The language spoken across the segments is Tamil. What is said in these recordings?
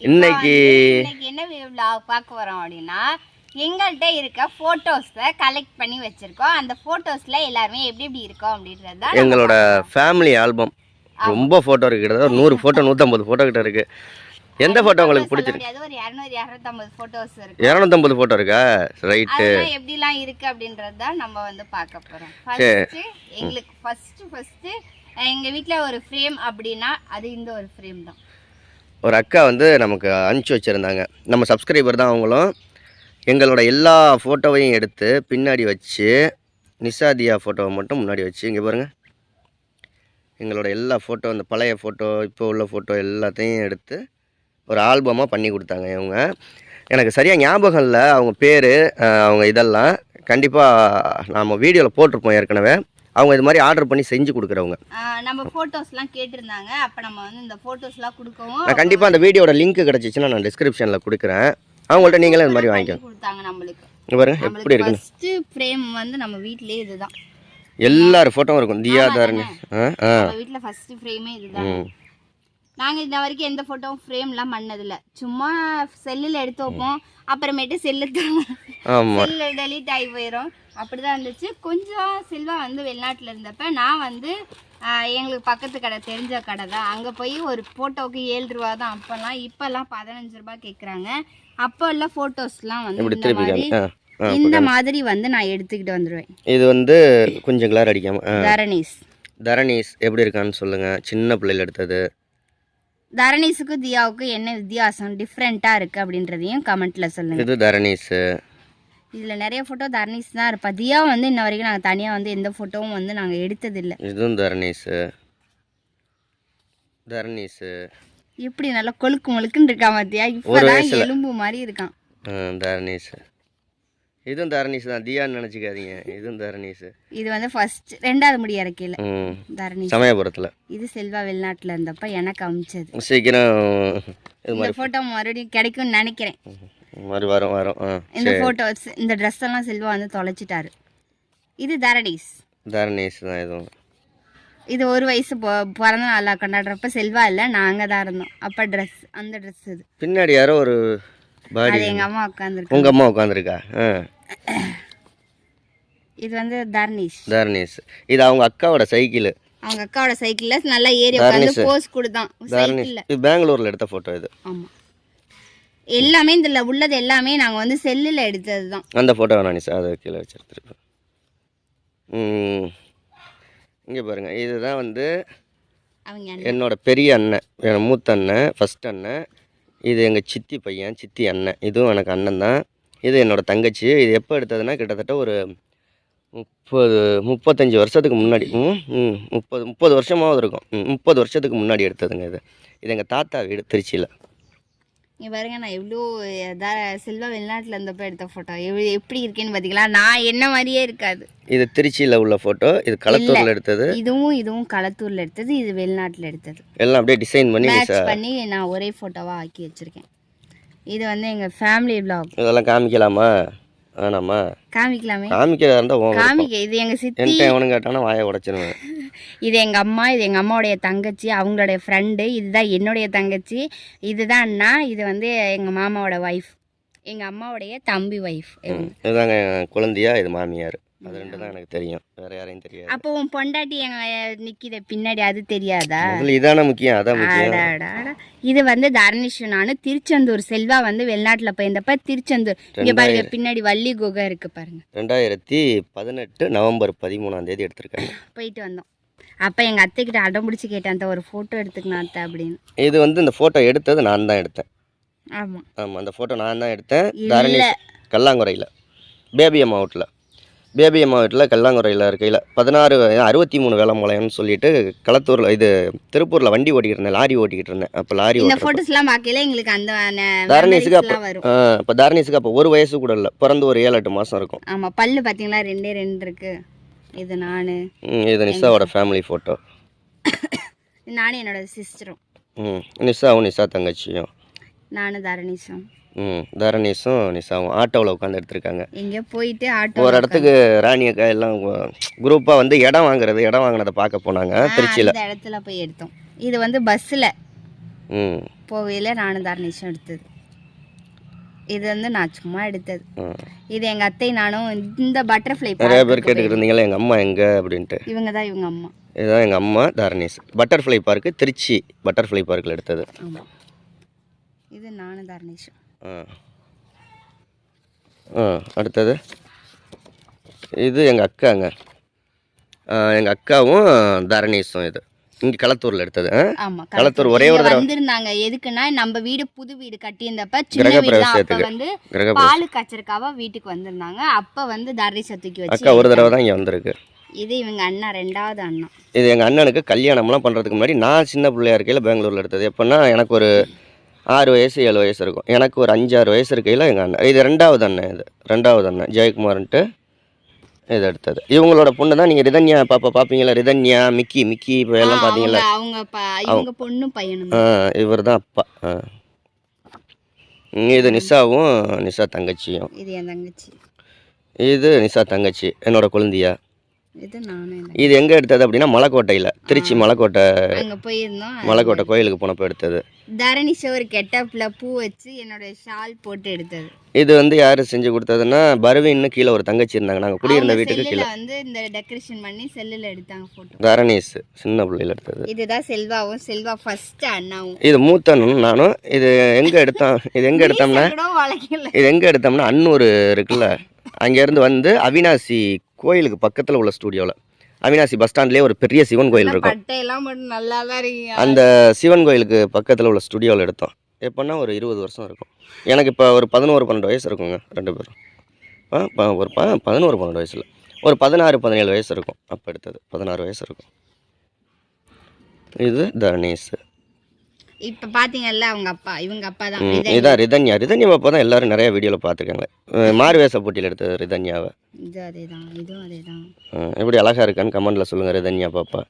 இன்னைக்கு என்ன vlog பார்க்க வரோம் அப்படின்னா எங்கள்கிட்ட இருக்க போட்டோஸை கலெக்ட் பண்ணி வச்சிருக்கோம். அந்த போட்டோஸ்ல எல்லாருமே எப்படி எப்படி இருக்கோம் அப்படின்றது தான் எங்களோட ஃபேமிலி ஆல்பம். ரொம்ப போட்டோ இருக்கு, கிட்டத்தட்ட 100 போட்டோ 150 போட்டோ கிட்ட இருக்கு. எந்த போட்டோ உங்களுக்கு பிடிச்சிருக்கு? அது ஒரு 200 250 போட்டோஸ் இருக்கு. 250 போட்டோ இருக்கா? ரைட். அதெல்லாம் எப்படிலாம் இருக்கு அப்படின்றது தான் நம்ம வந்து பார்க்க போறோம். ஃபர்ஸ்ட் எங்களுக்கு ஃபர்ஸ்ட் எங்க வீட்ல ஒரு ஃப்ரேம் அப்படினா அது இந்த ஒரு ஃப்ரேம் தான். ஒரு அக்கா வந்து நமக்கு அனுப்பிச்சு வச்சிருந்தாங்க. நம்ம சப்ஸ்கிரைபர் தான் அவங்களும். எங்களோட எல்லா ஃபோட்டோவையும் எடுத்து பின்னாடி வச்சு நிஷாதியா ஃபோட்டோவை மட்டும் முன்னாடி வச்சு இங்கே பாருங்கள், எங்களோட எல்லா ஃபோட்டோ, அந்த பழைய ஃபோட்டோ, இப்போ உள்ள ஃபோட்டோ எல்லாத்தையும் எடுத்து ஒரு ஆல்பமாக பண்ணி கொடுத்தாங்க. இவங்க எனக்கு சரியாக ஞாபகம் இல்லை அவங்க பேர், அவங்க இதெல்லாம் கண்டிப்பாக நாம் வீடியோவில் போட்டிருப்போம் ஏற்கனவே. அவங்க இது மாதிரி ஆர்டர் பண்ணி செஞ்சு கொடுக்குறவங்க. நம்ம ஃபோட்டோஸ்லாம் கேட்டிருந்தாங்க. அப்போ நம்ம வந்து இந்த ஃபோட்டோஸ்லாம் கொடுக்கவும் நான் கண்டிப்பாக அந்த வீடியோட லிங்க் கிடச்சிச்சின்னா நான் டிஸ்கிரிப்ஷனில் கொடுக்குறேன். அவங்கள்ட்ட நீங்களே இது மாதிரி வாங்கிக்கோங்க. கொடுத்தாங்க நம்மளுக்கு. பாருங்க எப்படி இருக்கு. ஃபர்ஸ்ட் ஃப்ரேம் வந்து நம்ம வீட்லயே இதுதான். எல்லாரும் ஃபோட்டோவும் இருக்கும். தியா தாரணி நம்ம வீட்ல ஃபர்ஸ்ட் ஃப்ரேமே இதுதான். நாங்க இந்த வரைக்கும் எந்த ஃபோட்டோவும் ஃப்ரேம்லாம் பண்ணதில்ல. சும்மா செல்லில் எடுத்து வைப்போம். அப்புறமேட்டு செல்லு டெலீட் ஆகி போயிடும். அப்படிதான் இருந்துச்சு. கொஞ்சம் செல்வா வந்து வெளிநாட்டில் இருந்தப்ப நான் வந்து எங்களுக்கு பக்கத்து கடை, தெரிஞ்ச கடை தான், அங்கே போய் ஒரு ஃபோட்டோவுக்கு 7 ரூபா தான் அப்போல்லாம். இப்போல்லாம் 15 ரூபா கேட்குறாங்க. அப்போ உள்ள ஃபோட்டோஸ்லாம் வந்து இந்த மாதிரி வந்து நான் எடுத்துக்கிட்டு வந்துடுவேன். இது வந்து கொஞ்சம் கிளார் அடிக்காம தரணீஸ் எப்படி இருக்கான்னு சொல்லுங்க. சின்ன பிள்ளைல எடுத்தது. தரணீஸுக்கும் தியாவுக்கும் என்ன வித்தியாசம், டிஃப்ரெண்ட்டாக இருக்குது அப்படின்றதையும் கமெண்ட்டில் சொல்லுங்கள். இது தரணீஸ். இதில் நிறைய ஃபோட்டோ தரணீஸ் தான் இருப்பா. தியா வந்து இன்ன வரைக்கும் நாங்கள் தனியாக வந்து எந்த ஃபோட்டோவும் வந்து நாங்கள் எடுத்ததில்லை. இதுவும் தரணீஸ் இப்படி நல்லா கொழுக்கு முழுக்குன்னு இருக்கான் பார்த்தியா? இப்போதான் எலும்பு மாதிரி இருக்கான். தரணீஸ். இதுவும் தரணீஸ் தான், தியான்னு நினச்சிக்காதீங்க. இதுவும் தரணீஸ். இது வந்து ஃபர்ஸ்ட் 2வது முடி இறக்கையில் தரணீஸ் சமயபுரத்தில். இது செல்வா வெளிநாட்டில் இருந்தப்ப எனக்கு அமிச்சது. சீக்கிரம் இந்த ஃபோட்டோ மறுபடியும் கிடைக்கும்னு நினைக்கிறேன். வரும். இந்த ஃபோட்டோஸ், இந்த ட்ரெஸ் எல்லாம் செல்வா வந்து தொலைச்சிட்டாரு. இது தரணீஸ் தான். இதுவும் இது 1 வயசு பிறந்த நாளா கொண்டாடுறப்ப செல்வா இல்லை, நாங்கள் தான் இருந்தோம். அப்போ ட்ரெஸ், அந்த ட்ரெஸ் இது. பின்னாடி யாரோ ஒரு பாடி, அது எங்கள் அம்மா உட்காந்துருக்கு. உங்கள் அம்மா உட்காந்துருக்கா? இது வந்து தரணீஸ். இது அவங்க அக்காவோட சைக்கிள். அவங்க அக்காவோட சைக்கிள்ல நல்லா ஏறி உட்கார்ந்து போஸ் கொடுத்தான். சைக்கிள்ல. இது பெங்களூர்ல எடுத்த போட்டோ இது. ஆமா. எல்லாமே இதுல உள்ளது எல்லாமே நாங்க வந்து செல்லுல எடுத்தது தான். அந்த போட்டோ நான் அதை கீழே வச்சிருப்பேன். இங்க பாருங்க, இதுதான் வந்து என்னோட பெரிய அண்ணன், மூத்த அண்ணன், ஃபர்ஸ்ட் அண்ணன். இது எங்கள் சித்தி பையன், சித்தி அண்ணன். இதுவும் எனக்கு அண்ணன் தான். இது என்னோட தங்கச்சி. இது எப்போ எடுத்ததுன்னா கிட்டத்தட்ட ஒரு 35 வருஷத்துக்கு முன்னாடி. 30 வருஷமாவது இருக்கும். 30 வருஷத்துக்கு முன்னாடி எடுத்ததுங்க இது. இது எங்கள் தாத்தா வீடு திருச்சியில். இங்கே பாருங்க, நான் எவ்வளோ செல்வா வெளிநாட்டில் இருந்தப்போ எடுத்த ஃபோட்டோ எப்படி இருக்கேன்னு பார்த்தீங்களா? நான் என்ன மாதிரியே இருக்காது. இது திருச்சியில் உள்ள ஃபோட்டோ. இது களத்தூரில் எடுத்தது. இதுவும் களத்தூரில் எடுத்தது. இது வெளிநாட்டில் எடுத்தது. எல்லாம் அப்படியே டிசைன் பண்ணி நான் ஒரே ஃபோட்டோவாக ஆக்கி வச்சுருக்கேன். இது வந்து எங்கள் ஃபேமிலி vlog. இதெல்லாம் காமிக்கலாமா? வேணாமா? காமிக்கலாமே. காமிக்கிறதா இருந்தால் காமிக்க. இது எங்கள் சித்தி. எவனு கேட்டானா வாயை உடைச்சிருவேன். இது எங்கள் அம்மா, இது எங்கள் அம்மாவுடைய தங்கச்சி, அவங்களுடைய ஃப்ரெண்டு. இதுதான் என்னுடைய தங்கச்சி. இதுதான் அண்ணா. இது வந்து எங்கள் மாமாவோட ஒய்ஃப், எங்கள் அம்மாவுடைய தம்பி ஒய்ஃப். இதுதாங்க குழந்தையா, இது மாமியார். அது 2 தான் எனக்கு தெரியும், வேற யாரையும் தெரியாது. அப்போ உன் பொண்டாட்டி எங்க நிக்கிற பின்னாடி அது தெரியாதா? இதான முக்கியம், அதான் முக்கியம். இது வந்து தரணீஷ். நானு திருச்செந்தூர். செல்வா வந்து வெளிநாட்டுல போயிருந்தப்ப திருச்செந்தூர். இங்க பாருங்க, பின்னாடி வள்ளி குகை இருக்கு பாருங்க. 2018 நவம்பர் 13 எடுத்திருக்காங்க. போயிட்டு வந்தோம். அப்ப எங்க அத்தை கிட்ட அடம் பிடிச்சி கேட்டேன், அந்த ஒரு போட்டோ எடுத்துக்கணும் அத்தை அப்படின்னு. இது வந்து இந்த போட்டோ எடுத்தது நான் தான் எடுத்தேன். ஆமா ஆமா, அந்த போட்டோ நான் தான் எடுத்தேன். தரணீஷ் கல்லாங்குறையில், பேபி அம்மா வீட்டில் கல்லாங்குறையில் இருக்கையில் 63 வேளம்பாளையம்னு சொல்லிட்டு களத்தூரில், இது திருப்பூரில் வண்டி ஓட்டிக்கிட்டு இருந்தேன், லாரி ஓட்டிக்கிட்டு இருந்தேன். அப்போ லாரி இந்த ஃபோட்டோஸ்லாம் பார்க்கல எங்களுக்கு அந்த தரணீஸுக்கு அப்போ தரணீஸுக்கு அப்போ 1 வயசு கூட இல்லை, பிறந்து ஒரு 7-8 மாதம் இருக்கும். ஆமாம், பல்லு பார்த்தீங்களா 2 இருக்கு. இது நான், இது நிஷாவோட ஃபேமிலி ஃபோட்டோ. நானும் என்னோட சிஸ்டரும். நிஷா தங்கச்சியும், நானும் தரணீஷும். தரணீஸும் நிஷாவும் ஆட்டோவில் உட்காந்து எடுத்திருக்காங்க. எங்கே போயிட்டு ஆட்டோ ஒரு இடத்துக்கு ராணி அக்கா எல்லாம் குரூப்பாக வந்து இடம் வாங்கினதை பார்க்க போனாங்க திருச்சியில். அந்த இடத்துல போய் எடுத்தோம். இது வந்து பஸ்ஸில் ம் போகையில் நானும் தர்ணேஷும் எடுத்தது. இது வந்து நான் சும்மா எடுத்தது. இது எங்கள் அத்தை நானும் இந்த பட்டர்ஃப்ளை நிறைய பேர் கேட்டுக்கிட்டு இருந்தீங்களா எங்கள் அம்மா எங்கே அப்படின்ட்டு. இவங்க தான் இவங்க அம்மா. இதுதான் எங்கள் அம்மா Dharnesh. Butterfly park Trichy butterfly பார்க்கில் எடுத்தது. ஆமாம், இது நானும் தர்ணேஷும். அடுத்தது இது எங்கள் அக்காங்க. எங்கள் அக்காவும் தரணீஷும். இது இங்கே களத்தூரில் எடுத்தது. ஆமாம், களத்தூர் ஒரே ஒரு தடவை வந்திருந்தாங்க. எதுக்குன்னா நம்ம வீடு புது வீடு கட்டியிருந்தப்ப சின்ன வீடு அப்போ வந்து பால் கச்சருக்காவா வீட்டுக்கு வந்திருந்தாங்க. அப்போ வந்து தர்ணேஷை தூக்கி வச்சு அக்கா ஒரு தடவை தான் இங்கே வந்திருக்கு. இது இவங்க அண்ணா, ரெண்டாவது அண்ணா. இது எங்கள் அண்ணனுக்கு கல்யாணம்லாம் பண்ணுறதுக்கு முன்னாடி நான் சின்ன பிள்ளையா இருக்கையில் பெங்களூரில் எடுத்தது. எப்போன்னா எனக்கு ஒரு 6 வயசு 7 வயசு இருக்கும். எனக்கு ஒரு 5-6 வயசு இருக்கையில் எங்கள் அண்ணன். இது ரெண்டாவது அண்ணன். இது ரெண்டாவது அண்ணன் ஜெயக்குமார்ன்ட்டு இது எடுத்தது. இவங்களோட பொண்ணு தான். நீங்கள் ரிதன்யா பாப்பா பார்ப்பீங்களா? ரிதன்யா மிக்கி இப்போ எல்லாம் பார்த்தீங்களா? அவங்க பொண்ணு பையனும். இவர் தான் அப்பா. இது நிஷாவும் நிஷா தங்கச்சியும். இது என் தங்கச்சி. இது நிஷா தங்கச்சி என்னோட குழந்தையா. இது எங்கே எடுத்தது அப்படின்னா மலைக்கோட்டையில், திருச்சி மலைக்கோட்டை. அங்கே போயிருந்தோம். மலைக்கோட்டை கோயிலுக்கு போனப்போ எடுத்தது. தரணிஷ ஒரு கெட்டப்பில் பூ வச்சு என்னோட ஷால் போட்டு எடுத்தது. இது வந்து யார் செஞ்சு கொடுத்ததுன்னா பர்வீன்னு கீழே ஒரு தங்கச்சி இருந்தாங்க. நாங்கள் குடியிருந்த வீட்டுக்கு கீழே வந்து இந்த டெக்கரேஷன் பண்ணி செல்லில் எடுத்தாங்க ஃபோட்டோ. தரணீஷ் சின்ன பிள்ளையில் எடுத்தது. இதுதான் செல்வாவும், செல்வா ஃபர்ஸ்ட் அண்ணாவும். இது மூத்த அண்ணனும் நானும். இது எங்கே எடுத்தோம்னா இது எங்கே எடுத்தோம்னா அன்னூர் இருக்குல்ல, அங்கேருந்து வந்து அவினாசி கோயிலுக்கு பக்கத்தில் உள்ள ஸ்டூடியோவில், அவினாசி பஸ் ஸ்டாண்ட்லேயே ஒரு பெரிய சிவன் கோயில் இருக்கும். அந்த சிவன் கோயிலுக்கு பக்கத்தில் உள்ள ஸ்டுடியோவில் எடுத்தோம். எப்போன்னா ஒரு 20 வருஷம் இருக்கும். எனக்கு இப்போ ஒரு 11-12 வயசு இருக்குங்க. 2 பேரும் ஒரு 11-12 வயசில் ஒரு 16-17 வயசு இருக்கும். அப்போ எடுத்தது 16 வயசு இருக்கும். இது தரணேஷ். இப்போ பார்த்தீங்கல்ல அவங்க அப்பா, இவங்க அப்பா தான். இதான் ரிதன்யா. ரிதன்யா பாப்பா தான் எல்லாரும் நிறைய வீடியோவில் பார்த்துருக்காங்க. மாறுவேஷ போட்டியில் எடுத்தது ரிதன்யாவை. இது அதேதான், இதுவும் அதேதான். எப்படி அழகாக இருக்கான்னு கமெண்டில் சொல்லுங்கள் ரிதன்யா பாப்பா.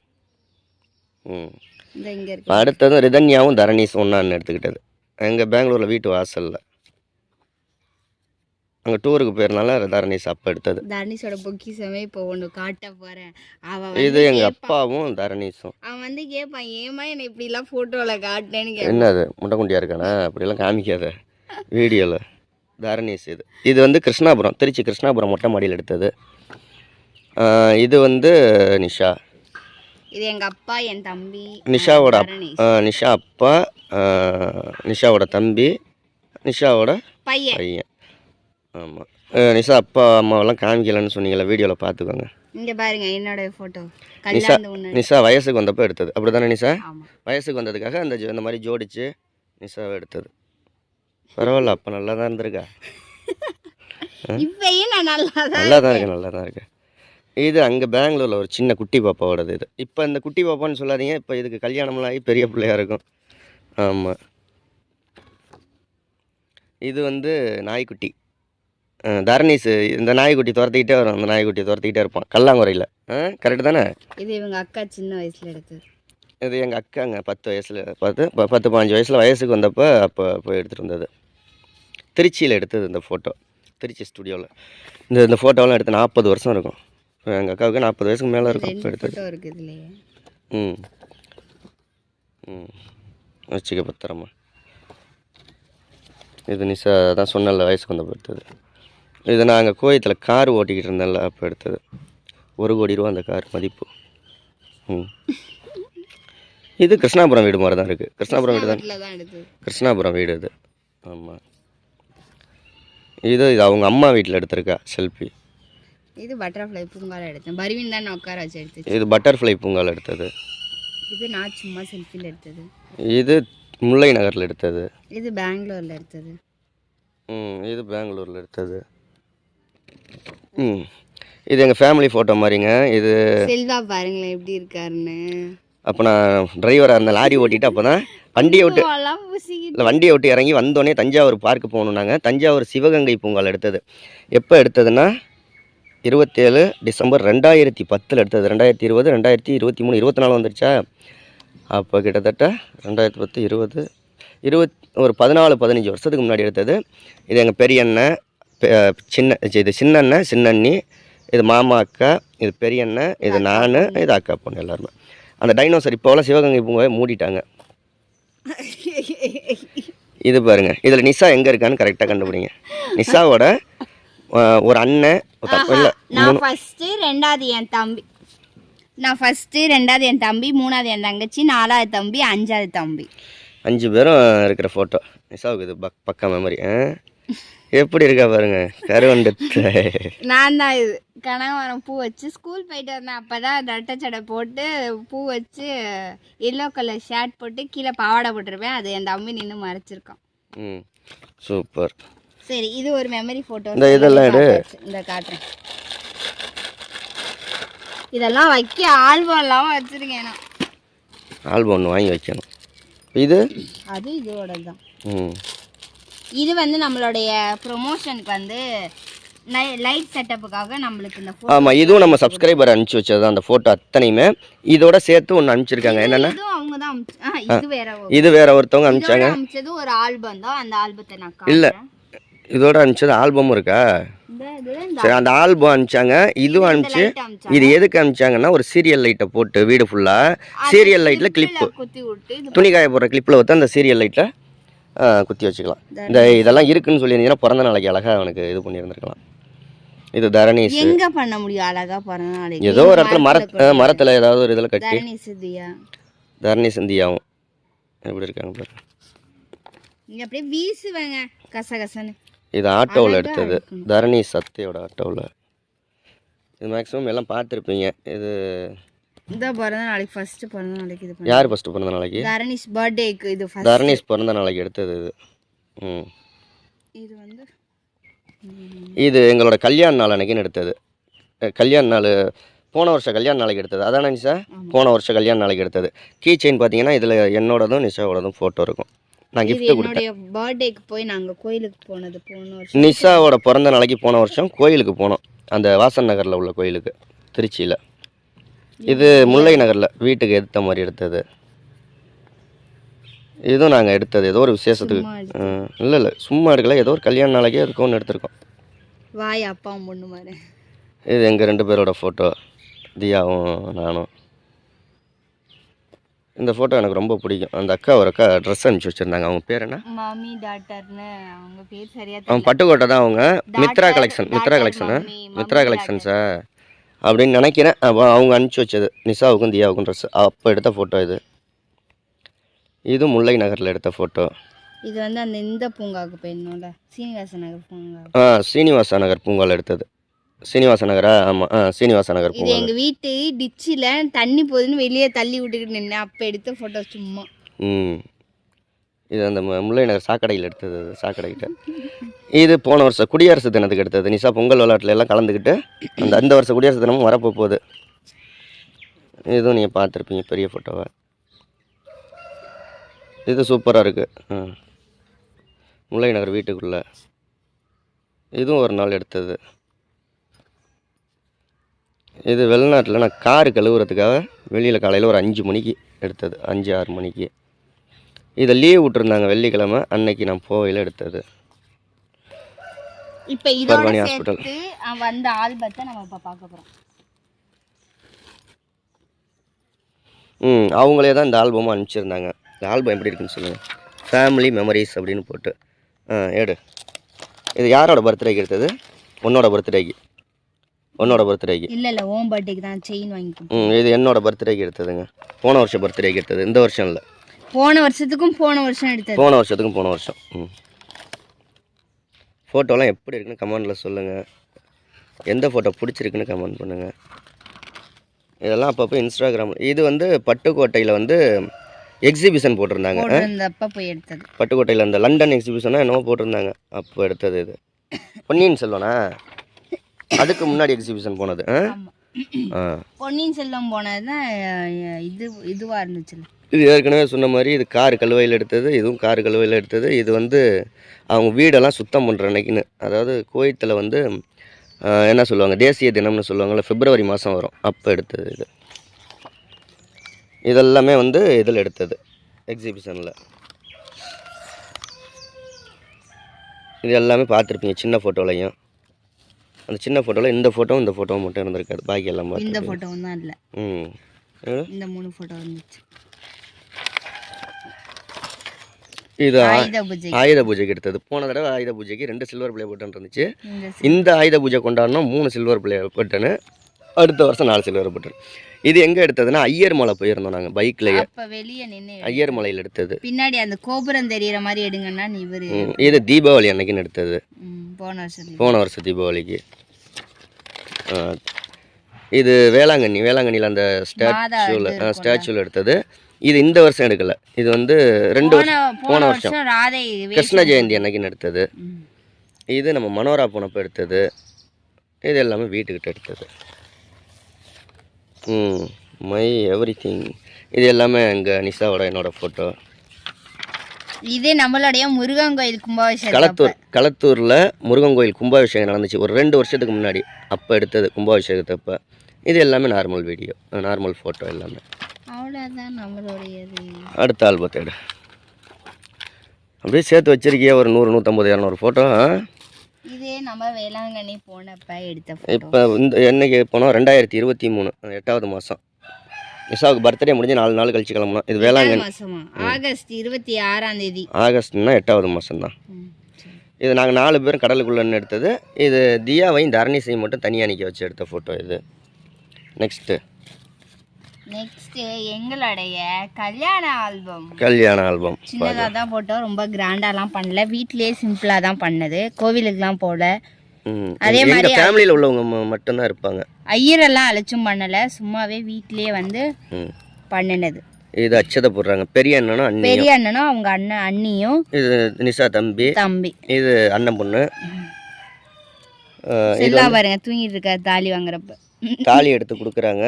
இங்கே அடுத்ததும் ரிதன்யாவும் தரணீஷ் ஒன்றான்னு எடுத்துக்கிட்டது. எங்கள் பெங்களூரில் வீட்டு வாசலில் அங்கே டூருக்கு போயிருந்தால தரணீஷ் அப்போ எடுத்தது. தரணீஷோட பொக்கிஷமே இப்போ ஒன்று காட்ட போகிறேன். இது எங்கள் அப்பாவும் தரணீஷும். அவன் வந்து கேட்பான், ஏமா என்னை இப்படிலாம் ஃபோட்டோவில் காட்டேன்னு. என்னது முட்டைக்குண்டியாக இருக்கானா? அப்படிலாம் காமிக்காத வீடியோவில். தரணீஷ். இது வந்து கிருஷ்ணாபுரம், திருச்சி கிருஷ்ணாபுரம் மொட்டை மாடியில் எடுத்தது. இது வந்து நிஷா. இது எங்கள் அப்பா, என் தம்பி. நிஷாவோட நிஷா அப்பா, நிஷாவோட தம்பி, நிஷாவோட பையன். ஆமாம், நிஷா அப்பா அம்மாவெல்லாம் காமிக்கலன்னு சொன்னீங்களா? வீடியோவில் பார்த்துக்கோங்க. இங்கே பாருங்க என்னோட ஃபோட்டோ. நிஷா வயசுக்கு வந்தப்போ எடுத்தது. அப்படி தானே நிஷா? வயசுக்கு வந்ததுக்காக இந்த மாதிரி ஜோடிச்சு நிஷாவை எடுத்தது. பரவாயில்ல, அப்போ நல்லா தான் இருந்திருக்கா. இப்பயும் நான் நல்லா தான் இருக்கேன். இது அங்கே பெங்களூரில் ஒரு சின்ன குட்டி பாப்பாவோடது. இது இப்போ இந்த குட்டி பாப்பான்னு சொல்லாதீங்க, இப்போ இதுக்கு கல்யாணம்லாம் ஆகி பெரிய பிள்ளையாக இருக்கும். ஆமாம், இது வந்து நாய்க்குட்டி. தரணீஷ் இந்த நாய்க்குட்டி துரத்திக்கிட்டே வரும். அந்த நாய்க்குட்டி துரத்திக்கிட்டே இருப்பான் கல்லாங்குறையில். கரெக்டு தானே? இது இவங்க அக்கா சின்ன வயசில் எடுத்தது. இது எங்கள் அக்காங்க 10 வயசில் 10-15 வயசில் வயசுக்கு வந்தப்போ அப்போ போய் எடுத்துகிட்டு வந்தது. திருச்சியில் எடுத்தது இந்த ஃபோட்டோ, திருச்சி ஸ்டுடியோவில். இந்த ஃபோட்டோவெலாம் எடுத்து 40 வருஷம் இருக்கும். எங்கள் அக்காவுக்கு 40 வயசுக்கு மேலே இருக்கும் இப்போ எடுத்தது. வச்சுக்க பத்திரமா. இது நிஷா தான் சொன்னல வயசுக்கு வந்தப்போ எடுத்தது. இது நாங்கள் கோயத்தில் கார் ஓட்டிக்கிட்டு இருந்தேன்ல அப்போ எடுத்தது. 1 கோடி ரூபா அந்த கார் மதிப்பு. இது கிருஷ்ணாபுரம் வீடு மாதிரி தான் இருக்குது. கிருஷ்ணாபுரம் வீடு தான், கிருஷ்ணாபுரம் வீடு இது. ஆமாம், இது அவங்க அம்மா வீட்டில் எடுத்திருக்கா செல்ஃபி. இது பட்டர்ஃப்ளை பூங்காவில் எடுத்தேன். பர்வீன் தான் உட்கார வச்சு எடுத்தது. இது பட்டர்ஃப்ளை பூங்காவில் எடுத்தது. இது நான் சும்மா செல்ஃபியில் எடுத்தது. இது முல்லை நகரில் எடுத்தது. இது பெங்களூரில் எடுத்தது. இது பெங்களூரில் எடுத்தது. இது எங்கள் ஃபேமிலி ஃபோட்டோ மாதிரிங்க. இது செல்வா பாருங்களேன் எப்படி இருக்காருன்னு. அப்போ நான் டிரைவராக இருந்தேன், லாரி ஓட்டிட்டு. அப்போ தான் வண்டியை விட்டு இறங்கி வந்தோடனே தஞ்சாவூர் பார்க்கு போகணும். நாங்கள் தஞ்சாவூர் சிவகங்கை பூங்காவில் எடுத்தது. எப்போ எடுத்ததுன்னா 27 டிசம்பர் 2010 எடுத்தது. 2020, 2023, 24 வந்துருச்சா? அப்போ கிட்டத்தட்ட 2010, 20 ஒரு 14-15 வருஷத்துக்கு முன்னாடி எடுத்தது. இது எங்கள் பெரிய அண்ணன், இது சின்ன அண்ணன், சின்னண்ணி, இது மாமா அக்கா, இது பெரிய அண்ணன், இது நான், இது அக்கா பொண்ணு எல்லாருமே. அந்த டைனோசர் இப்போலாம் சிவகங்கை பூங்காவை மூடிட்டாங்க. இது பாருங்க, இதில் நிஷா எங்கே இருக்கான்னு கரெக்டாக கண்டுபிடிங்க. நிஷாவோட ஒரு அண்ணன் இல்லை, நான் ஃபஸ்ட்டு, ரெண்டாவது என் தம்பி. நான் ஃபஸ்ட்டு, ரெண்டாவது என் தம்பி, மூணாவது என் தங்கச்சி, நாலாவது தம்பி, அஞ்சாவது தம்பி. 5 பேரும் இருக்கிற ஃபோட்டோ. நிஷாவுக்கு இது பக்கா மெமரி. எப்படி இருக்கா பாருங்க, கருவண்டத்தை. நான் தான் இது கனகாமரம் பூ வச்சு ஸ்கூல் போயிட்டு வந்தேன். அப்போ தான் ரெட்டச்சடை போட்டு பூ வச்சு எல்லோ கலர் ஷர்ட் போட்டு கீழே பாவாடை போட்டிருப்பேன். அது என் தம்பி நின்று மறைச்சிருக்கான். சூப்பர். சரி, இது ஒரு மெமரி ஃபோட்டோ. இந்த இதெல்லாம் எடு. இந்த காட்டுறேன். இதெல்லாம் வைக்க ஆல்பம்லாம் வச்சுருக்கேன் நான். ஆல்பம் ஒன்று வாங்கி வைக்கணும். இது அது இதோட தான். இது வந்து நம்மளுடைய ப்ரொமோஷனுக்கு வந்து லைட் செட்டப்புக்காக நம்மளுக்கு இந்த ஃபோட்டோ. ஆமாம், இதுவும் நம்ம சப்ஸ்கிரைபர் அனுப்பிச்சி வச்சது தான். அந்த ஃபோட்டோ அத்தனையுமே இதோட சேர்த்து ஒன்று அனுப்பிச்சிருக்காங்க. என்னென்னா அவங்க தான் இது வேற ஒருத்தவங்க அனுப்பிச்சாங்க. அனுப்பிச்சது ஒரு ஆல்பம் தான். அந்த ஆல்பத்தை நான் இல்லை, இதோட அனுப்பிச்சது ஆல்பமும் இருக்கா? சரி, அந்த ஆல்பம் அனுப்பிச்சாங்க. இதுவும் அனுப்பிச்சு. இது எதுக்கு அனுப்பிச்சாங்கன்னா, ஒரு சீரியல் லைட்டை போட்டு வீடு ஃபுல்லாக சீரியல் லைட்டில் கிளிப்பு, துணி காய போடுற கிளிப்பில் வந்து அந்த சீரியல் லைட்டில் குத்தி வச்சுக்கலாம். இதெல்லாம் இருக்குன்னு சொல்லியிருந்தீங்கன்னா பிறந்த நாளைக்கு அழகாக அவனுக்கு இது பண்ணியிருந்துருக்கலாம். இது தரணீஸ். எங்க பண்ண முடியும் அழகா பிறந்த நாளைக்கு? ஏதோ ஒரு இடத்துல மரத்தில் ஏதாவது ஒரு இதில் கட்டி. தரணீஸ் இந்தியாவும் எப்படி இருக்காங்க பாருங்க. இங்க அப்படியே வீசுவாங்க கசகசன்னு. இது ஆட்டோவில் எடுத்தது, தரணி சத்தியோட ஆட்டோவில். இது மேக்ஸிமம் எல்லாம் பார்த்துருப்பீங்க. இது இந்த பிறந்த நாளைக்கு ஃபர்ஸ்ட் பிறந்த நாளைக்கு இது. யார் ஃபர்ஸ்ட் பிறந்த நாளைக்கு? தரணீஸ் பர்த்டேக்கு இது ஃபர்ஸ்ட். தரணீஸ் பிறந்த நாளைக்கு எடுத்தது இது. இது வந்து இது எங்களோட கல்யாண நாள் அன்னைக்குன்னு எடுத்தது. கல்யாண நாள் போன வருஷம் கல்யாண நாளைக்கு எடுத்தது. அதானே நிஷா? போன வருஷம் கல்யாண நாளைக்கு எடுத்தது. கீ செயின் பார்த்தீங்கன்னா இதில் என்னோடதும் நிஷாவோடதும் ஃபோட்டோ இருக்கும். நான் கிஃப்ட் கொடுத்தேன். என்னோட பர்த்டேக்கு போய் நாங்கள் கோயிலுக்கு போனது போன வருஷம். நிஷாவோட பிறந்த நாளைக்கு போன வருஷம் கோயிலுக்கு போனோம். அந்த வாசன் நகரில் உள்ள கோயிலுக்கு, திருச்சியில். இது முல்லை நகரில் வீட்டுக்கு எடுத்த மாதிரி எடுத்தது. இதுவும் நாங்கள் எடுத்தது ஏதோ ஒரு விசேஷத்துக்கு. இல்லை சும்மா எடுக்கல, ஏதோ ஒரு கல்யாண நாளைக்கே இருக்கும்னு எடுத்திருக்கோம். வாய் அப்பாவும் பொண்ணு மாதிரி. இது எங்கள் 2 பேரோட ஃபோட்டோ, தியாவும் நானும். இந்த ஃபோட்டோ எனக்கு ரொம்ப பிடிக்கும். அந்த ஒரு அக்கா ட்ரெஸ் அனுப்பிச்சி வச்சுருந்தாங்க. அவங்க பேர் என்ன? மாமி டாட்டர்னு. அவங்க பேர் சரியா அவங்க பட்டுக்கோட்டை தான். அவங்க மித்ரா கலெக்ஷன்ஸா அப்படின்னு நினைக்கிறேன். அவங்க அனுப்பிச்சி வச்சது நிஷாவுக்கும் தியாவுக்கும் ட்ரெஸ். அப்போ எடுத்த ஃபோட்டோ இது. இது முல்லை நகரில் எடுத்த ஃபோட்டோ. இது வந்து அந்த இந்த பூங்காவுக்கு போயிருந்தோம்ல, சீனிவாச நகர் பூங்கா. சீனிவாச நகர் பூங்காவில் எடுத்தது. சீனிவாச நகரா? ஆமாம், சீனிவாச நகர் பூங்கா. இது எங்கள் வீட்டு டிச்சில் தண்ணி போகுதுன்னு வெளியே தள்ளி விட்டுக்கிட்டு நின்று அப்போ எடுத்த ஃபோட்டோ சும்மா. இது அந்த முல்லை நகர் சாக்கடையில் எடுத்தது. சாக்கடைக்கிட்ட. இது போன வருஷம் குடியரசு தினத்துக்கு எடுத்தது. நிஷா பொங்கல் விளையாட்டில் எல்லாம் கலந்துக்கிட்டு அந்த வருஷம் குடியரசு தினமும் வரப்போ போகுது. இதுவும் நீங்கள் பார்த்துருப்பீங்க பெரிய ஃபோட்டோவை. இது சூப்பராக இருக்குது. முல்லை நகர் வீட்டுக்குள்ளே. இதுவும் ஒரு நாள் எடுத்தது. இது வெளிநாட்டில் நான் காரு கழுவுறதுக்காக வெளியில் காலையில் ஒரு 5 மணிக்கு எடுத்தது. 5-6 மணிக்கு. இதை லீவ் விட்டுருந்தாங்க வெள்ளிக்கிழமை, அன்னைக்கு நான் போகையில் எடுத்தது. இப்போ இதோட சேர்த்து வந்த ஆல்பத்தை நம்ம இப்போ பார்க்க போகிறோம். அவங்களே தான் இந்த ஆல்பமும் அனுப்பிச்சிருந்தாங்க. இந்த ஆல்பம் எப்படி இருக்குன்னு சொல்லுங்கள். ஃபேமிலி மெமரிஸ் அப்படின்னு போட்டு எடு. இது யாரோட பர்த்டேக்கு எடுத்தது? உன்னோட பர்த்டேக்கு. இல்லை ஓம் பர்த்டேக்கு தான் செயின் வாங்கிக்கணும். இது என்னோட பர்த்டேக்கு எடுத்ததுங்க. போன வருஷம் பர்த்டேக்கு எடுத்தது, இந்த வருஷம் இல்லை. போன வருஷத்துக்கும் போன வருஷம் எடுத்தது. போன வருஷம். ஃபோட்டோலாம் எப்படி இருக்குன்னு கமெண்டில் சொல்லுங்கள். எந்த ஃபோட்டோ பிடிச்சிருக்குன்னு கமெண்ட் பண்ணுங்கள். இதெல்லாம் அப்பப்போ இன்ஸ்டாகிராமில். இது வந்து பட்டுக்கோட்டையில் வந்து எக்ஸிபிஷன் போட்டிருந்தாங்க. போய் எடுத்தது பட்டுக்கோட்டையில் அந்த லண்டன் எக்ஸிபிஷனாக என்னவோ போட்டிருந்தாங்க. அப்போ எடுத்தது இது. பொன்னியின் செல்வனா? அதுக்கு முன்னாடி எக்ஸிபிஷன் போனது. பொன்னியின் செல்வம் போனது தான் இதுவாக இருந்துச்சு. இது ஏற்கனவே சொன்ன மாதிரி இது கார் கழுவையில் எடுத்தது. இதுவும் கார் கழுவையில் எடுத்தது. இது வந்து அவங்க வீடெல்லாம் சுத்தம் பண்ணுற அன்னைக்குன்னு, அதாவது குவைத்தில் வந்து என்ன சொல்லுவாங்க, தேசிய தினம்னு சொல்லுவாங்கள்ல, பிப்ரவரி மாதம் வரும், அப்போ எடுத்தது இது. இதெல்லாமே வந்து இதில் எடுத்தது, எக்ஸிபிஷனில். இது எல்லாமே பார்த்துருப்பீங்க சின்ன ஃபோட்டோலையும். அந்த சின்ன ஃபோட்டோவில் இந்த ஃபோட்டோவும் மட்டும் இருந்திருக்காது. பாக்கி எல்லாம் பார்த்து. இந்த ஃபோட்டோவும் தான் இல்லை. இந்த 3 ஃபோட்டோ இருந்துச்சு. இது ஆயுத பூஜை ஆயுத பூஜைக்கு எடுத்தது. போன தடவை ஆயுத பூஜைக்கு 2 சில்வர் பிளே பட்டன் இருந்துச்சு. இந்த இந்த ஆயுத பூஜை கொண்டாடணும் 3 சில்வர் பிளே பட்டனு. அடுத்த வருஷம் 4 சில்வர் பட்டன். இது எங்கே எடுத்ததுன்னா ஐயர் மலை போயிருந்தோம் நாங்கள் பைக்லேயே. அப்ப வெளியே நின்று ஐயர் மலையில் எடுத்தது. பின்னாடி அந்த கோபுரம் தெரியற மாதிரி எடுங்கன்னா நீ இவரு இது தீபாவளி அன்னைக்குன்னு எடுத்தது. போன வருஷம் தீபாவளிக்கு. இது வேளாங்கண்ணியில் அந்த ஸ்டாச்சுவில் எடுத்தது. இது இந்த வருஷம் எடுக்கல. இது வந்து 2 வருஷம் போன வருஷம் ராதை கிருஷ்ண ஜெயந்தி அன்னைக்குன்னு எடுத்தது. இது நம்ம மனோரா போனப்போ எடுத்தது. இது எல்லாமே வீட்டுக்கிட்ட எடுத்தது. My everything. இது எல்லாமே எங்கள் நிஷாவோட என்னோட ஃபோட்டோ. இது நம்மளுடைய முருகன் கோயில் கும்பாபிஷேகம். களத்தூரில் முருகன் கோயில் கும்பாபிஷேகம் நடந்துச்சு ஒரு 2 வருஷத்துக்கு முன்னாடி. அப்போ எடுத்தது கும்பாபிஷேகத்தப்போ. இது எல்லாமே நார்மல் வீடியோ, நார்மல் ஃபோட்டோ எல்லாமே. அவ்வளோதான் நம்மளுடையது. அடுத்த ஆல்பத்தை எடு. அப்படியே சேர்த்து வச்சிருக்கிய ஒரு 100, 150, 200 ஃபோட்டோ. இதே நம்ம வேளாங்கண்ணி போனப்போ எடுத்த ஃபோட்டோ. இப்போ இந்த என்னைக்கு போனோம் 2023 8வது மாதம். நிஷாவுக்கு பர்த்டே முடிஞ்சு 4 நாள் கழிச்சு கிளம்பணும். இது வேளாங்கண்ணி மாதமா? ஆகஸ்ட் 26ஆம் தேதி. ஆகஸ்ட்னா 8வது மாதம் தான். இது நாங்கள் 4 பேரும் கடலுக்குள்ளன்னு எடுத்தது. இது தியாவையும் தரணிசையும் மட்டும் தனியாக நிற்க வச்சு எடுத்த ஃபோட்டோ இது. நெக்ஸ்ட்டு எங்களுடைய கல்யாண ஆல்பம். சின்னதாக தான் போட்டோம், ரொம்ப கிராண்டாலாம் பண்ணல. வீட்லேயே சிம்பிளாக தான் பண்ணது, கோவிலுக்குலாம் போல. அதே மாதிரி ஃபேமிலியில் உள்ளவங்க மட்டும்தான் இருப்பாங்க. ஐயரெல்லாம் அழைச்சும் பண்ணலை, சும்மாவே வீட்லேயே வந்து பண்ணினது. இது அச்சதை போடுறாங்க. பெரிய அண்ணனும் அவங்க அண்ணியும். இது நிஷா தம்பி. இது அண்ணன் பொண்ணு. எல்லாம் பாருங்க தூங்கிட்டு இருக்காரு. தாலி வாங்குறப்ப தாலி எடுத்து கொடுக்குறாங்க.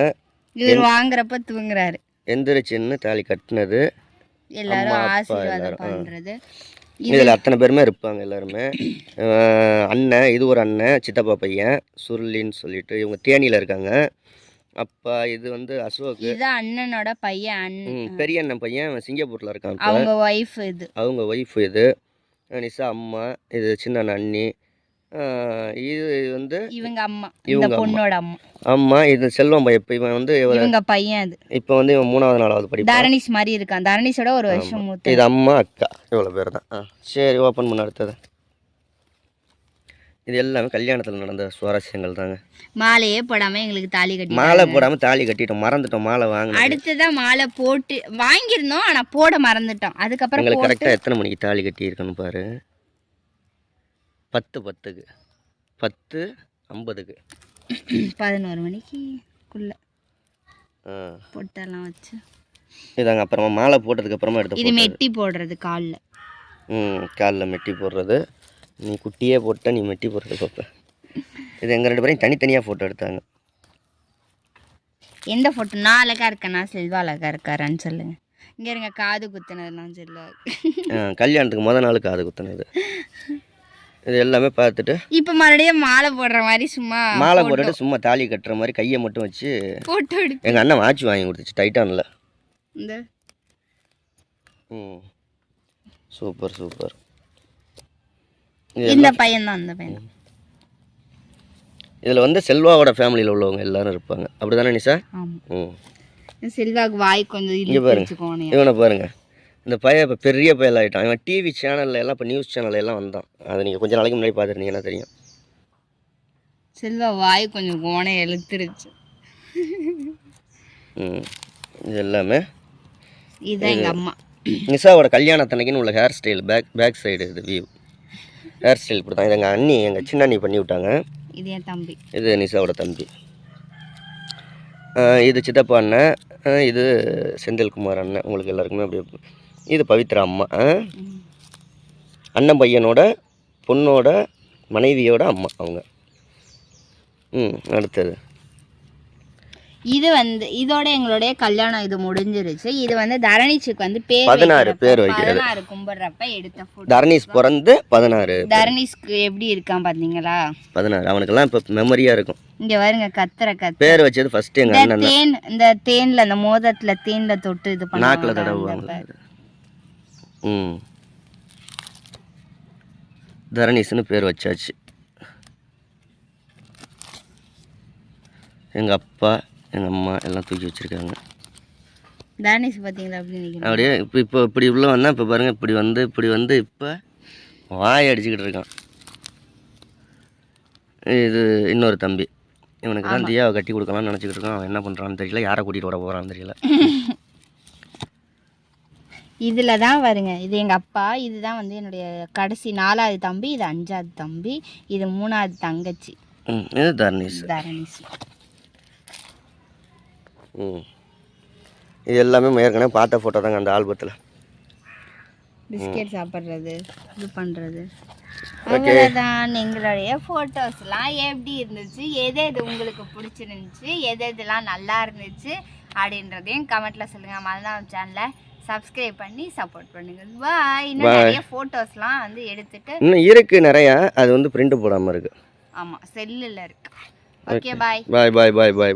இவர் வாங்குறப்ப தூங்குறாரு. எந்திரிச்சின்னு தாலி கட்டினது. எல்லாரும் ஆசீர்வாதம் பண்றது. இதில் அத்தனை பேருமே இருப்பாங்க எல்லாருமே. அண்ணன், இது ஒரு அண்ணன், சித்தப்பா பையன் சுருளின்னு சொல்லிட்டு, இவங்க தேனியில் இருக்காங்க. அப்பா இது வந்து அசோக். இது அண்ணனோட பையன். பெரிய அண்ணன் பையன் சிங்கப்பூரில் இருக்காங்க. அவங்க ஒய்ஃப் இது நிஷா அம்மா. இது சின்ன அண்ணன் அண்ணி. இது வந்து இவங்க அம்மா, இந்த பொண்ணோட அம்மா. இது செல்வம் பையன். இப்போ இவன் வந்து இவங்க பையன். அது இப்போ வந்து இவன் 3வது 4வது படிப்பான். தரணிஷ் மாதிரி இருக்கான். தரணிஷோட ஒரு வருஷம் மூத்த. இது அம்மா அக்கா, இவ்வளோ பேர் தான். சரி, ஓப்பன் பண்ண அடுத்தது. இது எல்லாமே கல்யாணத்தில் நடந்த சுவாரஸ்யங்கள் தாங்க. மாலையே போடாமல் எங்களுக்கு தாலி கட்டி. மாலை போடாமல் தாலி கட்டிட்டோம், மறந்துட்டோம். மாலை வாங்க அடுத்ததான் மாலை போட்டு வாங்கியிருந்தோம், ஆனால் போட மறந்துட்டோம். அதுக்கப்புறம் எங்களுக்கு கரெக்டாக எத்தனை மணிக்கு தாலி கட்டி இருக்கணும் பாரு. 10:10க்கு 10:50க்கு 11 மணிக்குள்ள பொட்டெல்லாம் வச்சு இதாங்க. அப்புறமா மாலை போட்டதுக்கப்புறமா எடுத்து இது மெட்டி போடுறது காலில். காலில் மெட்டி போடுறது. நீ குட்டியே போட்ட, நீ மெட்டி போடுறது பார்ப்பேன். இது எங்கள் 2 பேரையும் தனித்தனியாக ஃபோட்டோ எடுத்தாங்க. எந்த ஃபோட்டோ? நான் அழகாக இருக்கேனா செல்வா அழகாக இருக்காரான்னு சொல்லுங்க. இங்கே இருங்க, காது குத்துனதுலாம் செல்வா. கல்யாணத்துக்கு முதல் நாள் காது குத்துனது. இது எல்லாமே பார்த்துட்டு இப்போ மறுபடியும் மாலை போடுற மாதிரி சும்மா மாலை போட்டுட்டு சும்மா தாலி கட்டுற மாதிரி கையை மட்டும் வச்சு ஃபோட்டோ எடுத்து எங்கள் அண்ணன் வாட்ச் வாங்கி கொடுத்துச்சு டைட்டானில். சூப்பர். இந்த பையன் தான் அந்த பையன். இதில் வந்து செல்வாவோட ஃபேமிலியில் உள்ளவங்க எல்லாரும் இருப்பாங்க. அப்படி தானே நிஷா? செல்வாக்கு வாய் கொஞ்சம் இங்கே பாருங்க. இவனை பாருங்க. இந்த பையன் இப்போ பெரிய பயல் ஆகிட்டான். இவன் டிவி சேனலில் எல்லாம் இப்போ நியூஸ் சேனலில் எல்லாம் வந்தான். அதை நீங்கள் கொஞ்சம் நாளைக்கு முன்னாடி பார்த்துருந்தீங்கன்னா தெரியும். செல்வா வாய் கொஞ்சம் கோணை எழுத்துருச்சு. இது எல்லாமே இதுதான் எங்கள் அம்மா. நிஷாவோட கல்யாணத்தன்னைக்குன்னு உள்ள ஹேர் ஸ்டைல். பேக் சைடு இது வியூ. ஹேர் ஸ்டைல் இப்படி தான். இது எங்கள் அண்ணி, எங்கள் சின்ன அண்ணி பண்ணி விட்டாங்க. இது என் தம்பி. இது நிஷாவோட தம்பி. இது சித்தப்பா அண்ணன். இது செந்தில்குமார் அண்ணன். உங்களுக்கு எல்லாருக்குமே அப்படி. இது பவித்ரா அம்மா. அண்ணன் பையனோட பொண்ணோட மனைவியோட அம்மா அவங்க. அடுத்தது இது வந்து இதோட எங்களுடைய கல்யாணம் இது முடிஞ்சிருச்சு. இது வந்து தரணிச்சுக்கு வந்து 16 பேர் வைக்கிறது. 16 கும்பிட்றப்ப எடுத்த ஃபோட்டோ. தரணிஷ் பிறந்து 16. தரணிஷ்க்கு எப்படி இருக்கான் பார்த்தீங்களா? 16. அவனுக்கெல்லாம் இப்போ மெமரியாக இருக்கும். இங்கே வருங்க, கத்துற பேர் வச்சது ஃபர்ஸ்ட் எங்கள் அண்ணன். இந்த தேன்ல, அந்த மோதத்துல தேன்ல தொட்டு இது பண்ணி நாக்கில் தடவுவாங்க. தரணிஷ்னு பேர் வச்சாச்சு. எங்கள் அப்பா, எங்கள் அம்மா எல்லாம் தூக்கி வச்சுருக்காங்க. தானேஷ் பார்த்தீங்களா அப்படி நிற்கணும். அப்படியே இப்போ இப்படி உள்ள வந்தால் இப்போ பாருங்கள் இப்படி வந்து இப்போ வாய் அடிச்சுக்கிட்டு இருக்கான். இது இன்னொரு தம்பி, இவனுக்கு தான் தியாவை கட்டி கொடுக்கலாம்னு நினச்சிக்கிட்டு இருக்கான். அவன் என்ன பண்ணுறான்னு தெரியல, யாரை கூட்டிகிட்டு வர போகிறான்னு தெரியல. இதில் தான் வருங்க, இது எங்கள் அப்பா, இதுதான் வந்து என்னுடைய கடைசி 4வது தம்பி, இது 5வது தம்பி, இது 3வது தங்கச்சி. இது தர்ணீஸ். இது எல்லாமே ஏற்கனவே பார்த்த ஃபோட்டோ தாங்க அந்த ஆல்பத்தில். பிஸ்கெட் சாப்பிட்றது, இது பண்ணுறது, அவ்வளோதான். எங்களுடைய ஃபோட்டோஸ்லாம் எப்படி இருந்துச்சு, எது எது உங்களுக்கு பிடிச்சிருந்துச்சு, எது எதுலாம் நல்லா இருந்துச்சு அப்படின்றதையும் கமெண்ட்டில் சொல்லுங்கள். மறந்தாம சேனலை சப்ஸ்கிரைப் பண்ணி சப்போர்ட் பண்ணுங்க. பாய். இன்னும் நிறைய ஃபோட்டோஸ்லாம் வந்து எடுத்துட்டு இன்னும் இருக்குது நிறையா, அது வந்து பிரிண்ட் போடாமல் இருக்குது. ஆமாம், செல்லில் இருக்குது. ஓகே, பாய். பாய் பாய் பாய் பாய்.